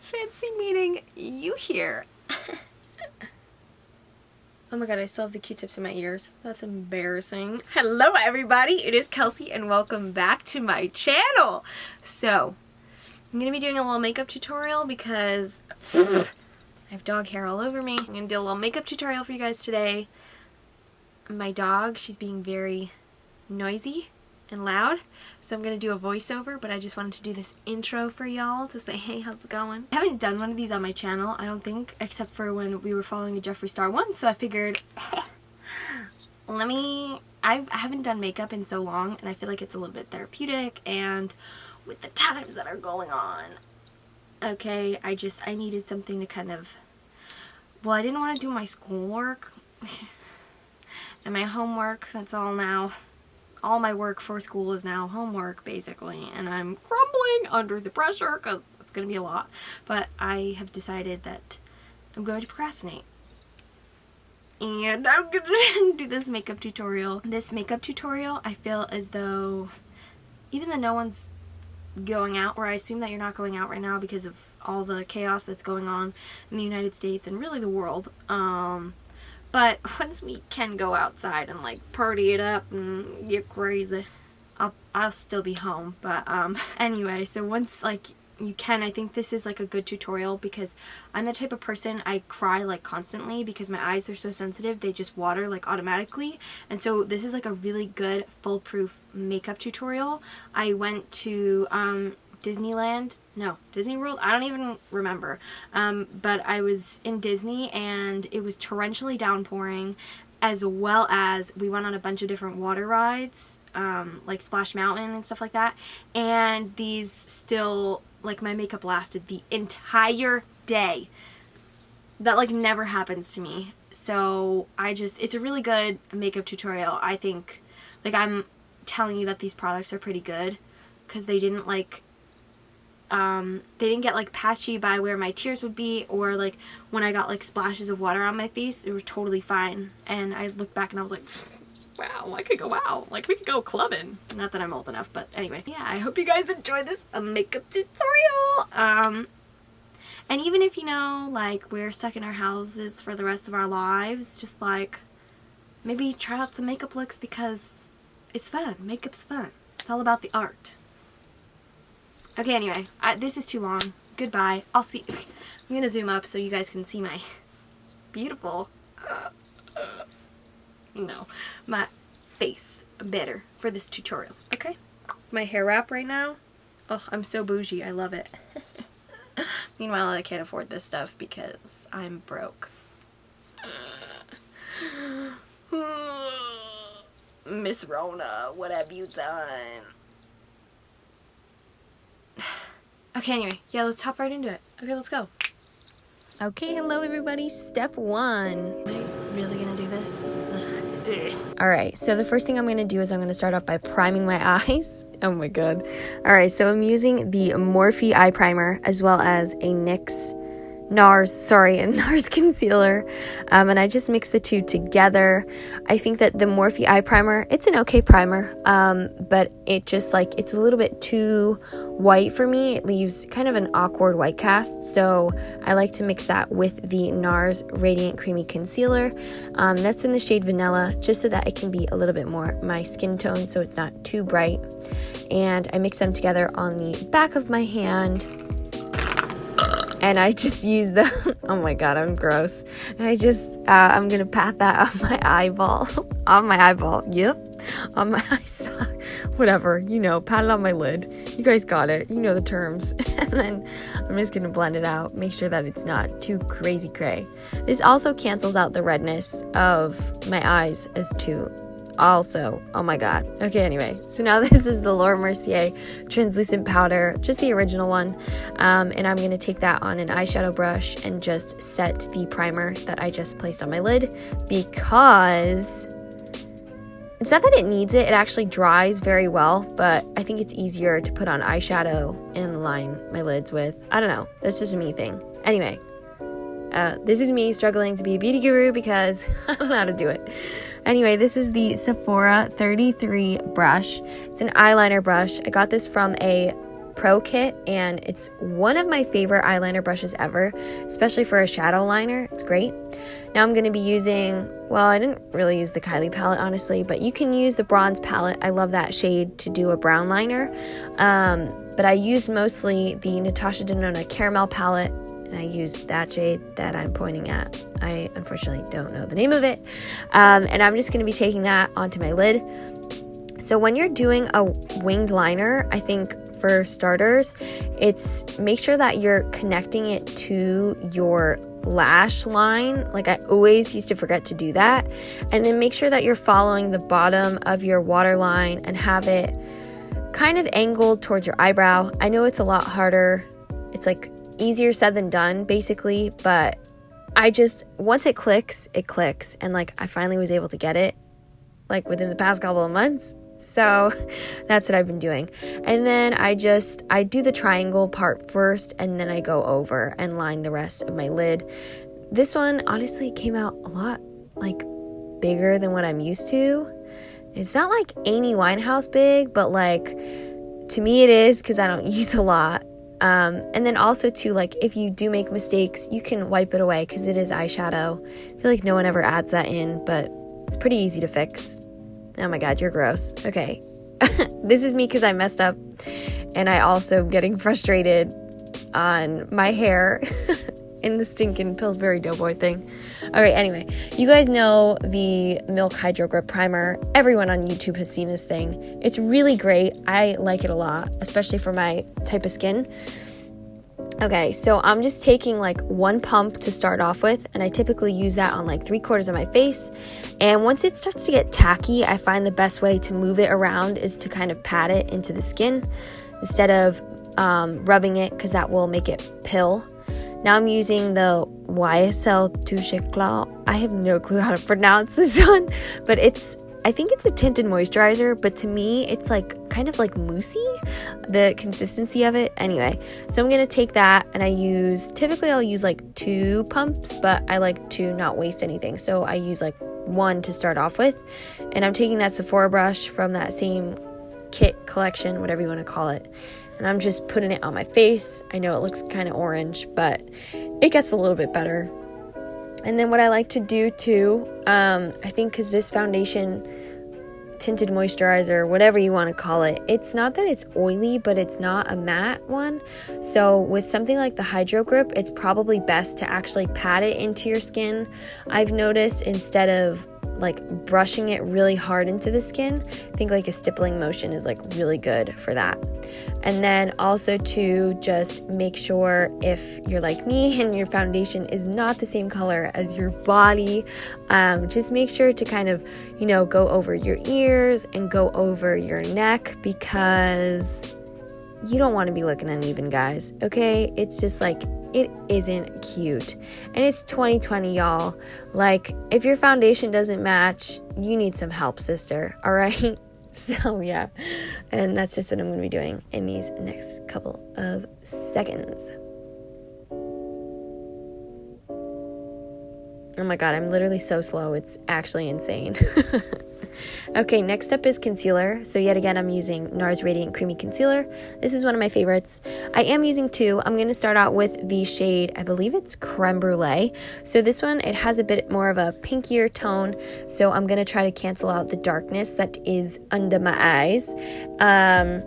Fancy meeting you here. Oh my god, I still have the Q-tips in my ears. That's embarrassing. Hello everybody, it is Kelsey and welcome back to my channel. So, I'm going to be doing a little makeup tutorial because I have dog hair all over me. I'm going to do a little makeup tutorial for you guys today. My dog, she's being very noisy and loud, so I'm going to do a voiceover, but I just wanted to do this intro for y'all to say, hey, how's it going? I haven't done one of these on my channel, I don't think, except for when we were following a Jeffree Star one, so I figured, I haven't done makeup in so long, and I feel like it's a little bit therapeutic, and with the times that are going on, okay, I needed something to kind of, well, I didn't want to do my schoolwork, and my homework, that's all now. All my work for school is now homework, basically, and I'm crumbling under the pressure because it's going to be a lot. But I have decided that I'm going to procrastinate. And I'm going to do this makeup tutorial. This makeup tutorial, I feel as though, even though no one's going out, or I assume that you're not going out right now because of all the chaos that's going on in the United States and really the world, but once we can go outside and like party it up and get crazy, I'll still be home. But anyway, so once like you can, I think this is like a good tutorial because I'm the type of person, I cry like constantly because my eyes, they're so sensitive, they just water like automatically. And so this is like a really good foolproof makeup tutorial. I went to Disneyland, no, Disney World, I don't even remember, but I was in Disney and it was torrentially downpouring, as well as we went on a bunch of different water rides, like Splash Mountain and stuff like that, and these still, like, my makeup lasted the entire day. That like never happens to me, so it's a really good makeup tutorial. I think, like, I'm telling you that these products are pretty good because they didn't like they didn't get like patchy by where my tears would be, or like when I got like splashes of water on my face, it was totally fine. And I looked back and I was like, wow, I could go out, like we could go clubbing. Not that I'm old enough, but anyway, yeah, I hope you guys enjoy this makeup tutorial. And even if, you know, like we're stuck in our houses for the rest of our lives, just like maybe try out some makeup looks because it's fun. Makeup's fun. It's all about the art. Okay, anyway, this is too long. Goodbye. I'll see. I'm going to zoom up so you guys can see my beautiful, my face better for this tutorial. Okay? My hair wrap right now. Oh, I'm so bougie. I love it. Meanwhile, I can't afford this stuff because I'm broke. Miss Rona, what have you done? Okay, anyway, yeah, let's hop right into it. Okay, let's go. Okay, hello everybody. Step 1. Am I really gonna do this? Alright, so the first thing I'm gonna do is I'm gonna start off by priming my eyes. Oh my god. Alright, so I'm using the Morphe eye primer as well as a NARS concealer, and I just mix the two together. I think that the Morphe eye primer, it's an okay primer, but it just like, it's a little bit too white for me. It leaves kind of an awkward white cast, so I like to mix that with the NARS Radiant Creamy Concealer. That's in the shade Vanilla, just so that it can be a little bit more my skin tone, so it's not too bright. And I mix them together on the back of my hand. And I just use the, oh my god, I'm gross. And I just, I'm gonna pat that on my eyeball. Yep. On my eye sock. Whatever, you know, pat it on my lid. You guys got it. You know the terms. And then I'm just gonna blend it out. Make sure that it's not too crazy cray. This also cancels out the redness of my eyes as too. Also, oh my god. Okay, anyway, so now this is the Laura Mercier translucent powder, just the original one, and I'm going to take that on an eyeshadow brush and just set the primer that I just placed on my lid, because it's not that it needs it, it actually dries very well, but I think it's easier to put on eyeshadow and line my lids with. I don't know, that's just a me thing. Anyway, this is me struggling to be a beauty guru because I don't know how to do it. Anyway, this is the Sephora 33 brush. It's an eyeliner brush. I got this from a Pro kit, and it's one of my favorite eyeliner brushes ever, especially for a shadow liner. It's great. Now I'm going to be using, well, I didn't really use the Kylie palette, honestly, but you can use the bronze palette. I love that shade to do a brown liner. But I used mostly the Natasha Denona caramel palette, and I used that shade that I'm pointing at. I unfortunately don't know the name of it. And I'm just going to be taking that onto my lid. So when you're doing a winged liner, I think for starters, it's make sure that you're connecting it to your lash line. Like, I always used to forget to do that. And then make sure that you're following the bottom of your waterline and have it kind of angled towards your eyebrow. I know it's a lot harder. It's like easier said than done, basically, but once it clicks, and like I finally was able to get it like within the past couple of months. So that's what I've been doing. And then I do the triangle part first, and then I go over and line the rest of my lid. This one honestly came out a lot like bigger than what I'm used to. It's not like Amy Winehouse big, but like to me it is, because I don't use a lot. And then also too, like if you do make mistakes, you can wipe it away because it is eyeshadow. I feel like no one ever adds that in, but it's pretty easy to fix. Oh my god, you're gross. Okay. This is me because I messed up, and I also am getting frustrated on my hair in the stinking Pillsbury Doughboy thing. Alright, anyway, you guys know the Milk Hydro Grip Primer. Everyone on YouTube has seen this thing. It's really great. I like it a lot, especially for my type of skin. Okay, so I'm just taking like one pump to start off with, and I typically use that on like 3/4 of my face. And once it starts to get tacky, I find the best way to move it around is to kind of pat it into the skin instead of rubbing it, because that will make it pill. Now I'm using the YSL Touche Éclat. I have no clue how to pronounce this one, but I think it's a tinted moisturizer, but to me, it's like kind of like moussey, the consistency of it. Anyway, so I'm going to take that, and typically I'll use like 2 pumps, but I like to not waste anything. So I use like 1 to start off with, and I'm taking that Sephora brush from that same kit collection, whatever you want to call it, and I'm just putting it on my face. I know it looks kind of orange, but it gets a little bit better. And then what I like to do too, I think because this foundation, tinted moisturizer, whatever you want to call it, it's not that it's oily, but it's not a matte one. So with something like the Hydro Grip, it's probably best to actually pat it into your skin. I've noticed, instead of like brushing it really hard into the skin, I think like a stippling motion is like really good for that. And then also to just make sure, if you're like me and your foundation is not the same color as your body, just make sure to kind of, go over your ears and go over your neck, because you don't want to be looking uneven, guys, okay? It's just like, it isn't cute. And it's 2020, y'all. Like, if your foundation doesn't match, you need some help, sister, all right? So yeah, and that's just what I'm going to be doing in these next couple of seconds. Oh my god, I'm literally so slow. It's actually insane. Okay, next up is concealer. So yet again, I'm using NARS Radiant Creamy Concealer. This is one of my favorites. I am using 2. I'm going to start out with the shade, I believe it's Creme Brulee. So this one, it has a bit more of a pinkier tone. So I'm going to try to cancel out the darkness that is under my eyes. I'm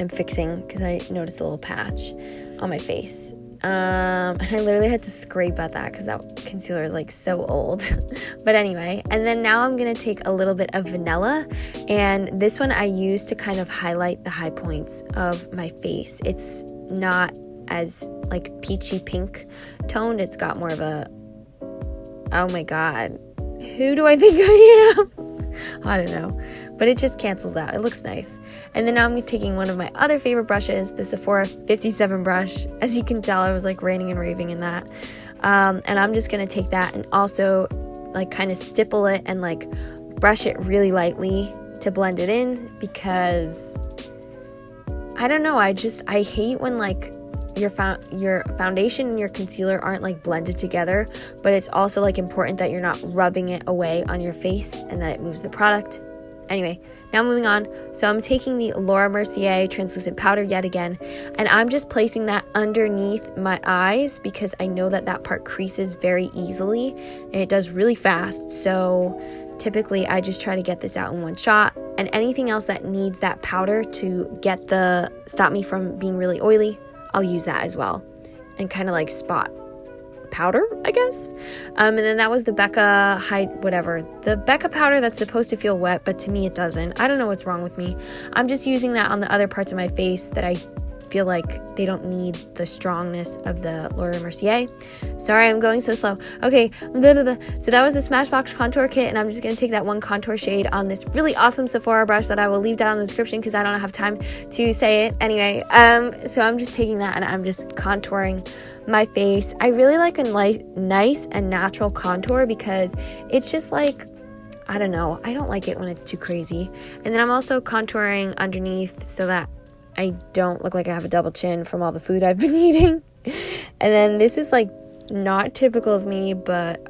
fixing, because I noticed a little patch on my face. And I literally had to scrape at that because that concealer is like so old. But anyway, and then now I'm going to take a little bit of vanilla, and this one I use to kind of highlight the high points of my face. It's not as like peachy pink toned. It's got more of a, oh my god, who do I think I am? I don't know, but it just cancels out. It looks nice. And then now I'm taking one of my other favorite brushes, the Sephora 57 brush. As you can tell, I was like ranting and raving in that. And I'm just going to take that and also like kind of stipple it and like brush it really lightly to blend it in, because I don't know, I hate when like your foundation and your concealer aren't like blended together, but it's also like important that you're not rubbing it away on your face and that it moves the product. Anyway, now moving on. So I'm taking the Laura Mercier translucent powder yet again, and I'm just placing that underneath my eyes because I know that that part creases very easily and it does really fast. So typically I just try to get this out in one shot, and anything else that needs that powder to stop me from being really oily, I'll use that as well, and kind of like spot powder, I guess. And then that was the the Becca powder that's supposed to feel wet, but to me it doesn't. I don't know what's wrong with me. I'm just using that on the other parts of my face that I feel like they don't need the strongness of the Laura Mercier. Sorry, I'm going so slow. Okay, so that was the Smashbox contour kit, and I'm just going to take that one contour shade on this really awesome Sephora brush that I will leave down in the description because I don't have time to say it. Anyway, so I'm just taking that and I'm just contouring my face. I really like a nice and natural contour because it's just like, I don't know, I don't like it when it's too crazy. And then I'm also contouring underneath so that I don't look like I have a double chin from all the food I've been eating. And then this is like not typical of me, but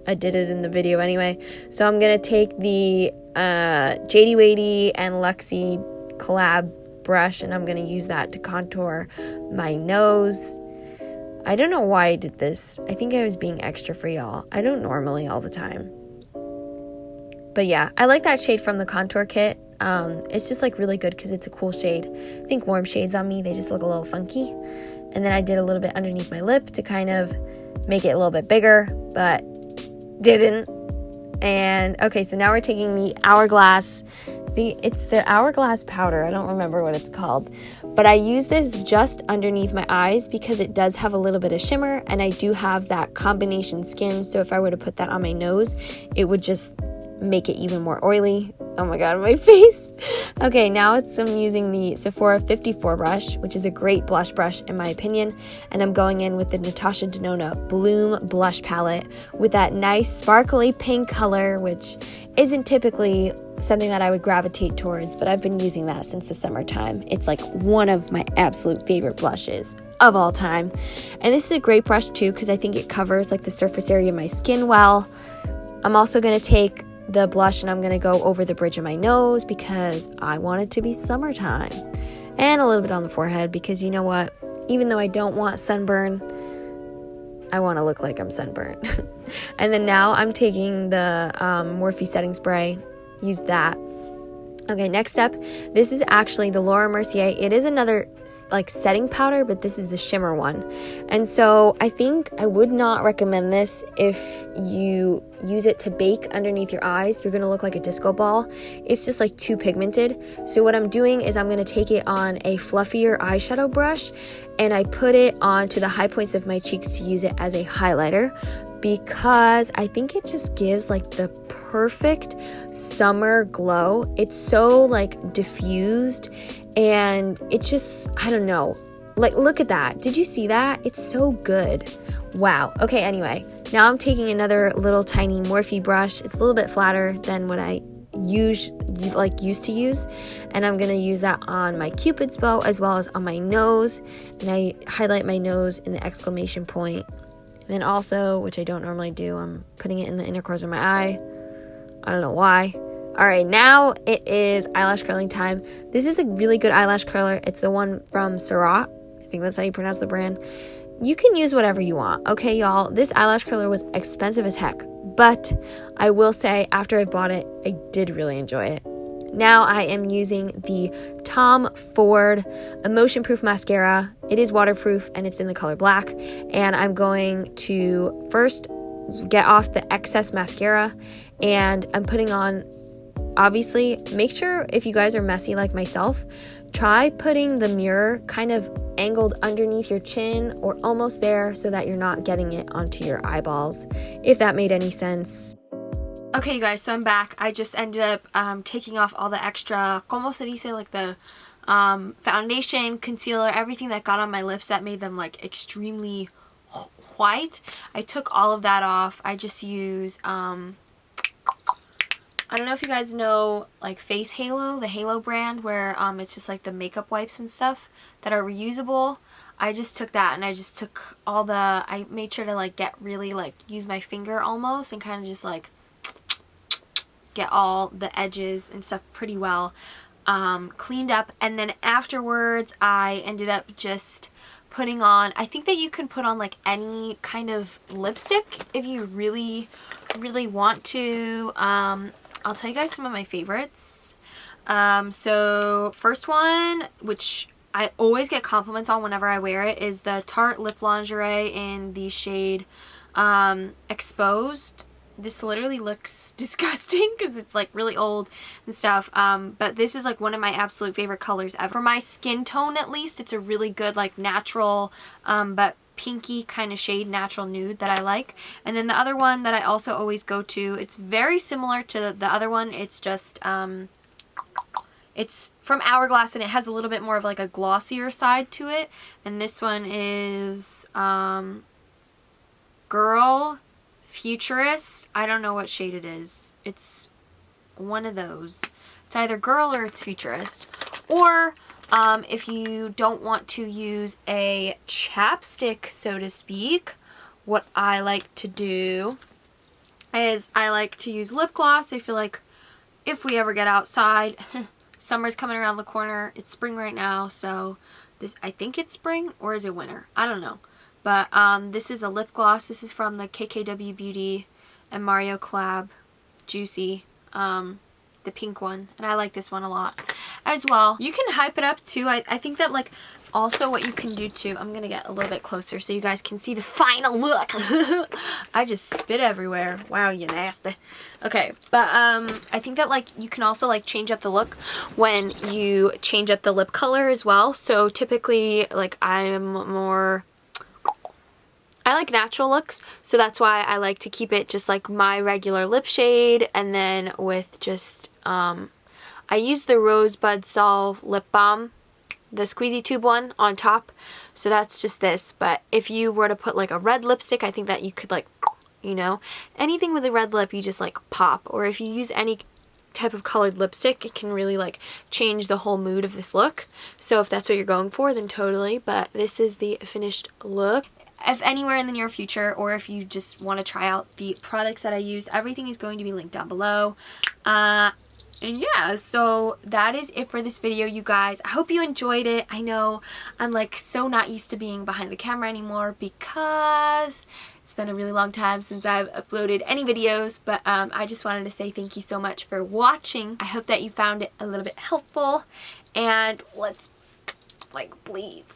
I did it in the video anyway. So I'm going to take the JD Wadey and Luxie collab brush, and I'm going to use that to contour my nose. I don't know why I did this. I think I was being extra for y'all. I don't normally all the time. But yeah, I like that shade from the contour kit. It's just like really good because it's a cool shade. I think warm shades on me, they just look a little funky. And then I did a little bit underneath my lip to kind of make it a little bit bigger, but didn't. And okay, so now we're taking the Hourglass. It's the Hourglass powder. I don't remember what it's called. But I use this just underneath my eyes because it does have a little bit of shimmer, and I do have that combination skin. So if I were to put that on my nose, it would just make it even more oily. Oh my god, my face. Okay, now I'm using the Sephora 54 brush, which is a great blush brush in my opinion, and I'm going in with the Natasha Denona Bloom blush palette with that nice sparkly pink color, which isn't typically something that I would gravitate towards, but I've been using that since the summertime. It's like one of my absolute favorite blushes of all time. And this is a great brush too because I think it covers like the surface area of my skin well. I'm also going to take the blush and I'm going to go over the bridge of my nose because I want it to be summertime, and a little bit on the forehead because you know what, even though I don't want sunburn, I want to look like I'm sunburned. And then now I'm taking the Morphe setting spray, use that. Okay, next up, this is actually the Laura Mercier. It is another like setting powder, but this is the shimmer one. And so I think I would not recommend this if you use it to bake underneath your eyes. You're going to look like a disco ball. It's just like too pigmented. So what I'm doing is I'm going to take it on a fluffier eyeshadow brush and I put it onto the high points of my cheeks to use it as a highlighter because I think it just gives like the perfect summer glow. It's so like diffused and it just, I don't know, like look at that. Did you see that? It's so good. Wow. Okay, anyway, now I'm taking another little tiny Morphe brush. It's a little bit flatter than what I used to use, and I'm gonna use that on my Cupid's bow as well as on my nose, and I highlight my nose in the exclamation point. And then also, which I don't normally do, I'm putting it in the inner corners of my eye. I don't know why. Alright, now it is eyelash curling time. This is a really good eyelash curler. It's the one from Surat. I think that's how you pronounce the brand. You can use whatever you want, okay, y'all? This eyelash curler was expensive as heck, but I will say after I bought it, I did really enjoy it. Now I am using the Tom Ford Emotion Proof Mascara. It is waterproof and it's in the color black, and I'm going to first get off the excess mascara, and I'm putting on, obviously, make sure if you guys are messy like myself, try putting the mirror kind of angled underneath your chin or almost there so that you're not getting it onto your eyeballs, if that made any sense. Okay, you guys, so I'm back. I just ended up taking off all the extra, como se dice, like the foundation, concealer, everything that got on my lips that made them like extremely white. I took all of that off. I just use I don't know if you guys know like Face Halo, the Halo brand, where it's just like the makeup wipes and stuff that are reusable. I just took that and I just took all the, I made sure to like get really like use my finger almost and kind of just like get all the edges and stuff pretty well cleaned up. And then afterwards I ended up just putting on, I think that you can put on like any kind of lipstick if you really want to. I'll tell you guys some of my favorites. So first one, which I always get compliments on whenever I wear it, is the Tarte Lip Lingerie in the shade Exposed. This literally looks disgusting because it's like really old and stuff, but this is like one of my absolute favorite colors ever. For my skin tone at least, it's a really good like natural but pinky kind of shade, natural nude that I like. And then the other one that I also always go to, it's very similar to the other one, it's just it's from Hourglass and it has a little bit more of like a glossier side to it. And this one is Girl Futurist. I don't know what shade it is. It's one of those. It's either Girl or it's Futurist. Or if you don't want to use a chapstick, so to speak, what I like to do is I like to use lip gloss. I feel like if we ever get outside, summer's coming around the corner. It's spring right now, so this, I think it's spring, or is it winter? I don't know. But this is a lip gloss. This is from the KKW Beauty and Mario collab, Juicy, the pink one. And I like this one a lot as well. You can hype it up too. I think that like also what you can do too, I'm going to get a little bit closer so you guys can see the final look. I just spit everywhere. Wow, you nasty. Okay, but I think that like you can also like change up the look when you change up the lip color as well. So typically like I like natural looks, so that's why I like to keep it just like my regular lip shade, and then with just, I use the Rosebud Solve Lip Balm, the squeezy tube one on top, so that's just this. But if you were to put like a red lipstick, I think that you could like, you know, anything with a red lip, you just like pop. Or if you use any type of colored lipstick, it can really like change the whole mood of this look. So if that's what you're going for, then totally. But this is the finished look. If anywhere in the near future, or if you just want to try out the products that I used, everything is going to be linked down below. And yeah, so that is it for this video, you guys. I hope you enjoyed it. I know I'm like so not used to being behind the camera anymore because it's been a really long time since I've uploaded any videos, but I just wanted to say thank you so much for watching. I hope that you found it a little bit helpful, and let's, like, please,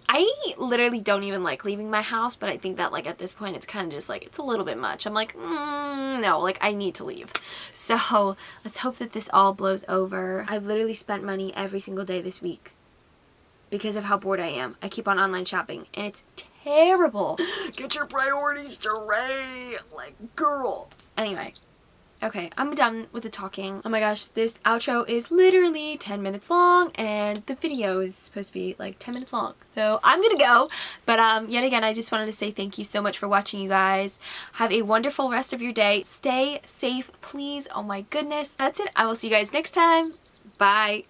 I literally don't even like leaving my house, but I think that like at this point it's kind of just like, it's a little bit much. I'm like, no, like I need to leave. So let's hope that this all blows over. I've literally spent money every single day this week because of how bored I am. I keep on online shopping and it's terrible. Get your priorities straight, like girl. Anyway. Okay, I'm done with the talking. Oh my gosh, this outro is literally 10 minutes long, and the video is supposed to be like 10 minutes long. So I'm gonna go. But yet again, I just wanted to say thank you so much for watching, you guys. Have a wonderful rest of your day. Stay safe, please. Oh my goodness. That's it. I will see you guys next time. Bye.